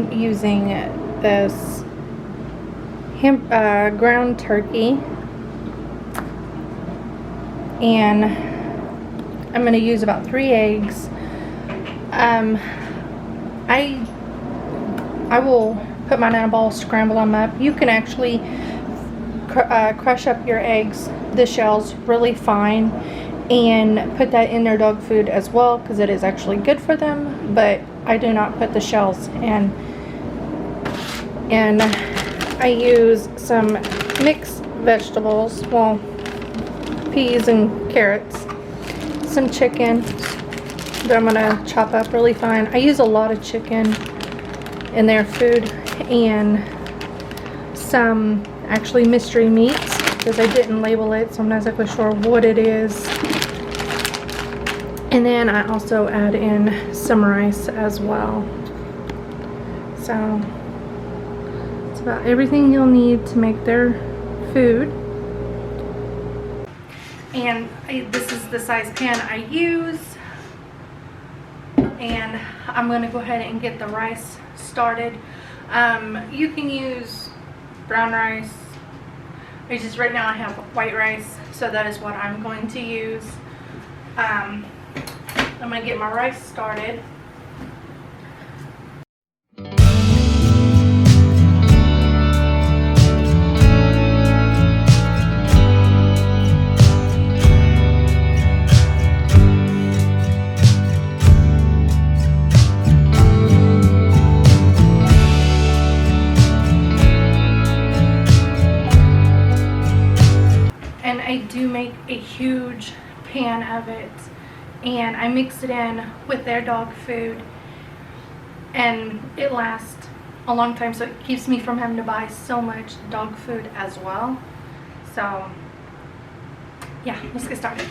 I'm using this ground turkey, and I'm going to use about 3 eggs. I will put mine in a bowl, scramble them up. You can actually crush up your eggs, the shells, really fine, and put that in their dog food as well, because it is actually good for them. But I do not put the shells in. And I use some mixed vegetables, well, peas and carrots, some chicken that I'm going to chop up really fine. I use a lot of chicken in their food, and some actually mystery meats, because I didn't label it, so I'm not exactly sure what it is. And then I also add in some rice as well. So it's about everything you'll need to make their food. And this is the size pan I use. And I'm going to go ahead and get the rice started. You can use brown rice. Right now I have white rice, so that is what I'm going to use. I'm going to get my rice started. And I do make a huge pan of it, and I mix it in with their dog food, and it lasts a long time, so it keeps me from having to buy so much dog food as well. So yeah, let's get started.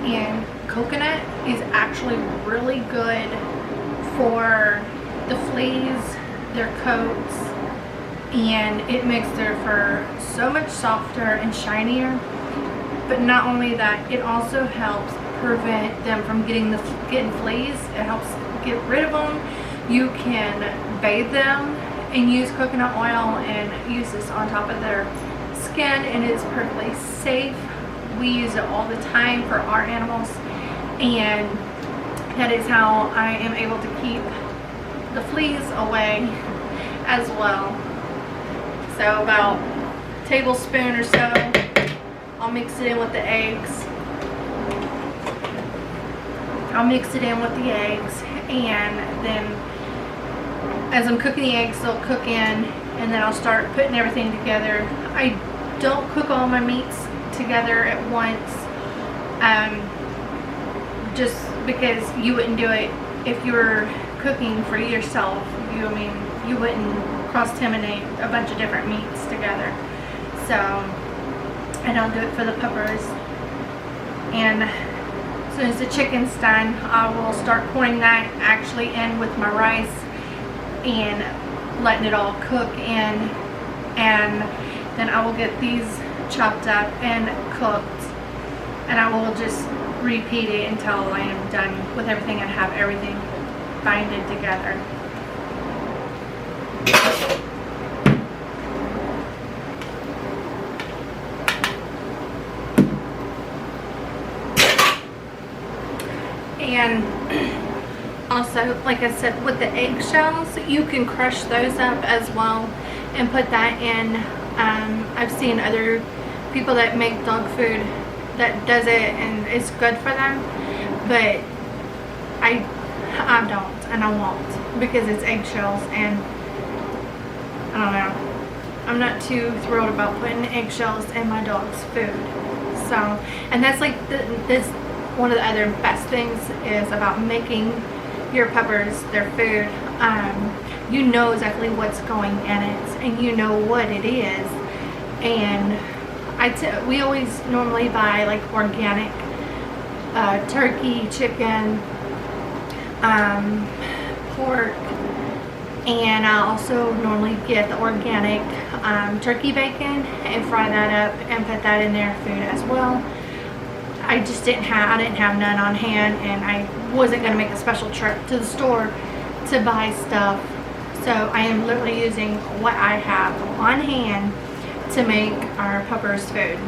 And coconut is actually really good for the fleas, their coats, and it makes their fur so much softer and shinier. But not only that, it also helps prevent them from getting fleas. It helps get rid of them. You can bathe them and use coconut oil and use this on top of their skin, and it's perfectly safe. We use it all the time for our animals, and that is how I am able to keep the fleas away as well. So about a tablespoon or so, I'll mix it in with the eggs. And then as I'm cooking the eggs, they'll cook in, and then I'll start putting everything together. I don't cook all my meats together at once, just because you wouldn't do it if you were cooking for yourself. You you wouldn't cross-contaminate a bunch of different meats together. So I don't do it for the peppers. And as soon as the chicken's done, I will start pouring that actually in with my rice and letting it all cook in, and then I will get these chopped up and cooked, and I will just repeat it until I am done with everything and have everything binded together. And also, like I said, with the eggshells, you can crush those up as well and put that in. I've seen other people that make dog food that does it and it's good for them, but I don't, and I won't, because it's eggshells, and I don't know, I'm not too thrilled about putting eggshells in my dog's food. So, and that's like this one of the other best things is about making your peppers their food. You know exactly what's going in it, and you know what it is. And we always normally buy like organic turkey, chicken, pork, and I also normally get the organic turkey bacon and fry that up and put that in their food as well. I didn't have none on hand, and I wasn't going to make a special trip to the store to buy stuff. So I am literally using what I have on hand to make our peppers food.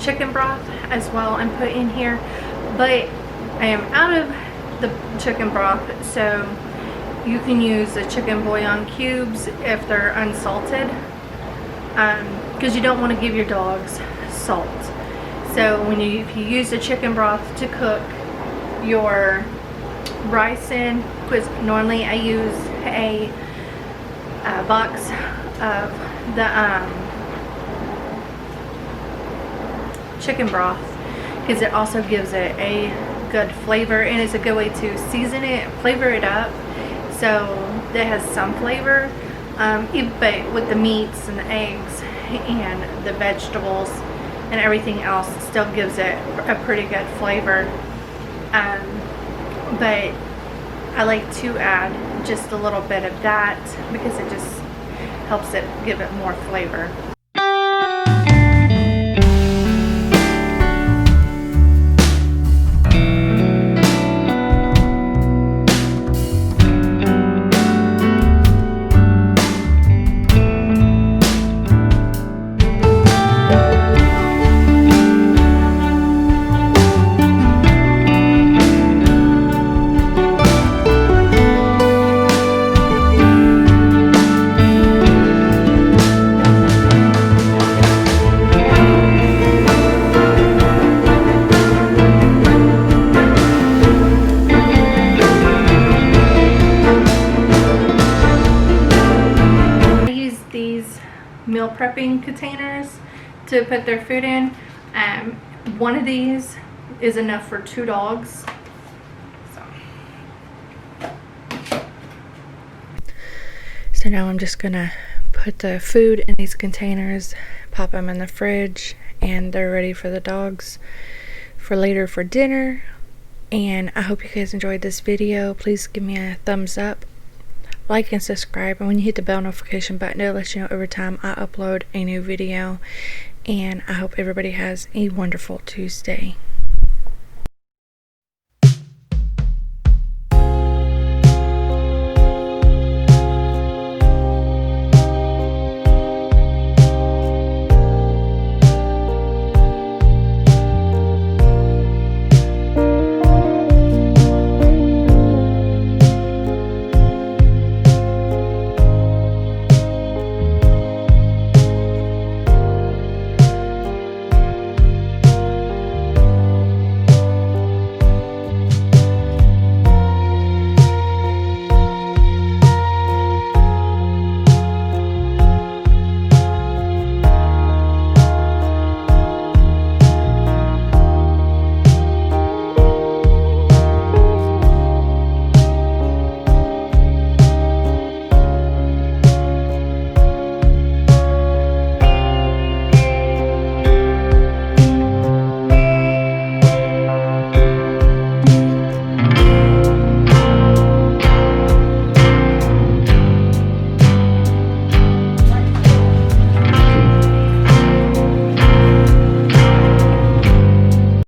Chicken broth as well and put in here, but I am out of the chicken broth, so you can use the chicken bouillon cubes if they're unsalted, because you don't want to give your dogs salt. So if you use the chicken broth to cook your rice in, because normally I use a box of the chicken broth, because it also gives it a good flavor, and it's a good way to season it, flavor it up, so it has some flavor, but with the meats and the eggs and the vegetables and everything else, it still gives it a pretty good flavor. But I like to add just a little bit of that because it just helps it give it more flavor. wrapping containers to put their food in. One of these is enough for 2 dogs. So now I'm just gonna put the food in these containers, pop them in the fridge, and they're ready for the dogs for later for dinner. And I hope you guys enjoyed this video. Please give me a thumbs up, like and subscribe, and when you hit the bell notification button, it'll let you know every time I upload a new video. And I hope everybody has a wonderful Tuesday.